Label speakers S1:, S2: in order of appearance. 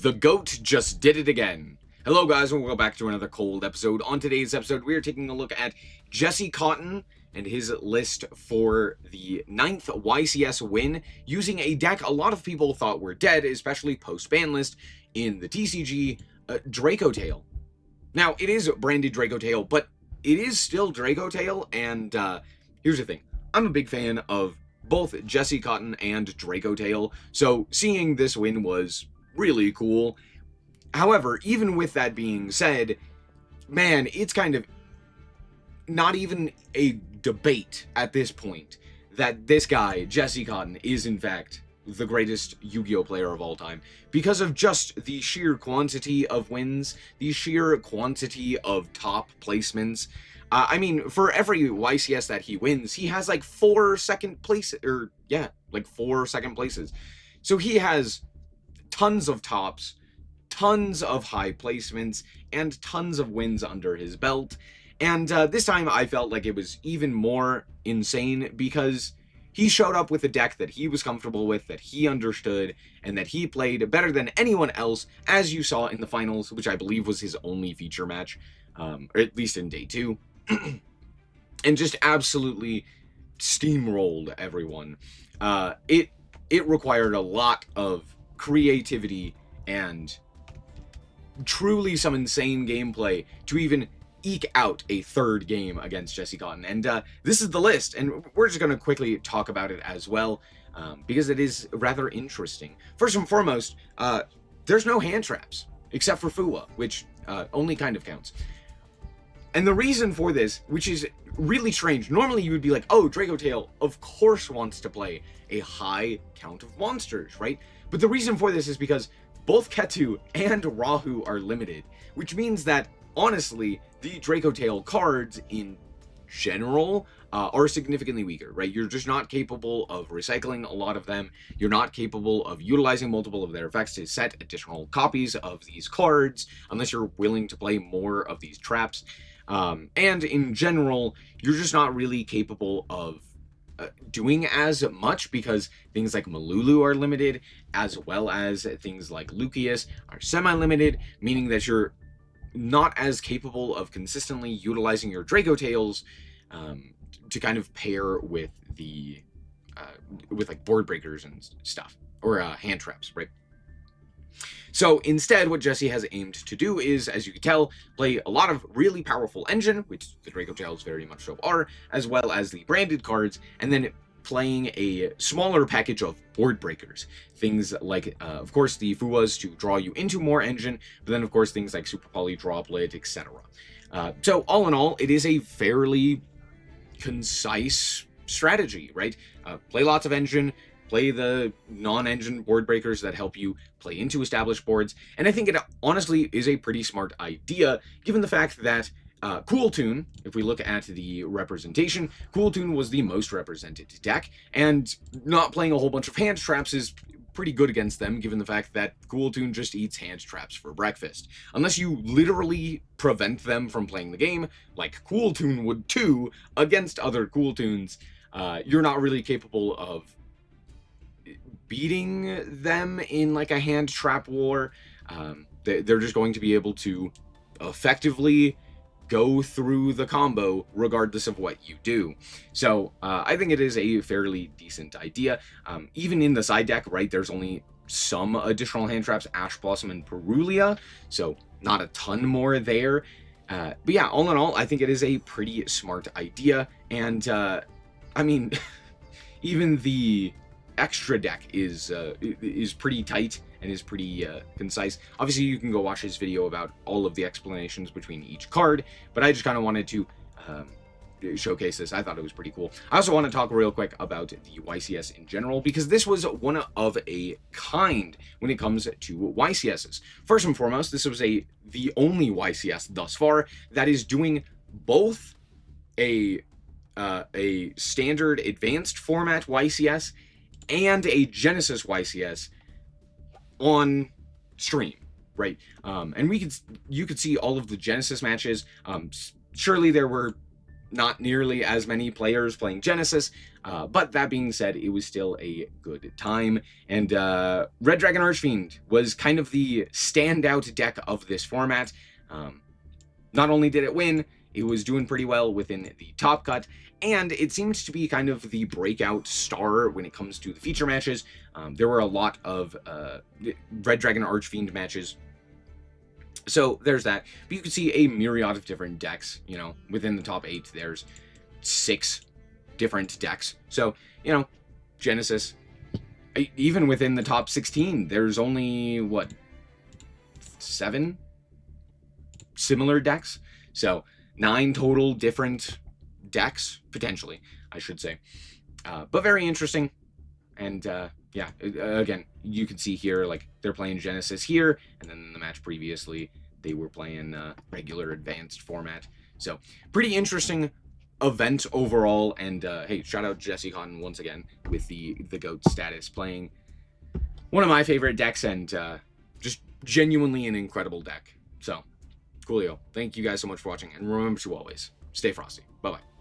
S1: The GOAT just did it again. Hello guys, and welcome back to another cold episode. On today's episode, we are taking a look at Jesse Cotton and his list for the 9th YCS win using a deck a lot of people thought were dead, especially post-ban list, in the TCG Draco Tail. Now, it is branded Draco Tail, but it is still Draco Tail, and here's the thing. I'm a big fan of both Jesse Cotton and Draco Tail, so seeing this win was really cool. However, even with that being said, man, it's kind of not even a debate at this point that this guy, Jesse Cotton, is in fact the greatest Yu-Gi-Oh player of all time, because of just the sheer quantity of wins, the sheer quantity of top placements. I mean, for every YCS that he wins, he has like 4 second places, like 4 second places. So he has tons of tops, tons of high placements, and tons of wins under his belt. And this time I felt like it was even more insane because he showed up with a deck that he was comfortable with, that he understood, and that he played better than anyone else, as you saw in the finals, which I believe was his only feature match, or at least in day 2, and just absolutely steamrolled everyone. It required a lot of creativity and truly some insane gameplay to even eke out a third game against Jesse Cotton. And this is the list, and we're just going to quickly talk about it as well, because it is rather interesting. First and foremost, there's no hand traps, except for Fuwa, which only kind of counts. And the reason for this, which is really strange, normally you would be like, oh, Draco Tail, of course, wants to play a high count of monsters, right? But the reason for this is because both Ketu and Rahu are limited, which means that, honestly, the Draco Tail cards in general are significantly weaker, right? You're just not capable of recycling a lot of them. You're not capable of utilizing multiple of their effects to set additional copies of these cards, unless you're willing to play more of these traps. And in general, you're just not really capable of doing as much because things like Malulu are limited, as well as things like Lucius are semi-limited, meaning that you're not as capable of consistently utilizing your Draco Tails to kind of pair with the with like board breakers and stuff, or hand traps, right? So instead, what Jesse has aimed to do is, as you can tell, play a lot of really powerful engine, which the Draco Tails very much so are, as well as the branded cards, and then playing a smaller package of board breakers. Things like, of course, the Fuwas to draw you into more engine, but then, of course, things like Super Poly, Droplet, etc. So all in all, it is a fairly concise strategy, right? Play lots of engine, play the non-engine board breakers that help you play into established boards, and I think it honestly is a pretty smart idea, given the fact that Cool Tune, if we look at the representation, Cool Tune was the most represented deck, and not playing a whole bunch of hand traps is pretty good against them, given the fact that Cool Tune just eats hand traps for breakfast. Unless you literally prevent them from playing the game, like Cool Tune would too, against other Cool Tunes, you're not really capable of beating them in like a hand trap war. They're just going to be able to effectively go through the combo regardless of what you do. So I think it is a fairly decent idea. Even in the side deck, right, there's only some additional hand traps, Ash Blossom and Perulia, so not a ton more there. But yeah, all in all, I think it is a pretty smart idea. And I mean, even the extra deck is pretty tight and is pretty concise. Obviously, you can go watch his video about all of the explanations between each card, but I just kind of wanted to showcase this. I thought it was pretty cool. I also want to talk real quick about the YCS in general, because this was one of a kind when it comes to YCSs. First and foremost, this was the only YCS thus far that is doing both a standard advanced format YCS and a Genesis YCS on stream, right? And you could see all of the Genesis matches. Surely there were not nearly as many players playing Genesis, but that being said, it was still a good time, and Red Dragon Archfiend was kind of the standout deck of this format. Not only did it win, it was doing pretty well within the top cut, and it seemed to be kind of the breakout star when it comes to the feature matches. There were a lot of Red Dragon Archfiend matches, so there's that. But you can see a myriad of different decks, you know, within the top 8, there's 6 different decks. So, you know, Genesis, even within the top 16, there's only, what, 7 similar decks? So, 9 total different decks, potentially, I should say. But very interesting. And, yeah, again, you can see here, like, they're playing Genesis here, and then in the match previously, they were playing regular advanced format. So, pretty interesting event overall, and, hey, shout out Jesse Cotton once again with the GOAT status, playing one of my favorite decks, and just genuinely an incredible deck. So, coolio. Thank you guys so much for watching, and remember to always stay frosty. Bye-bye.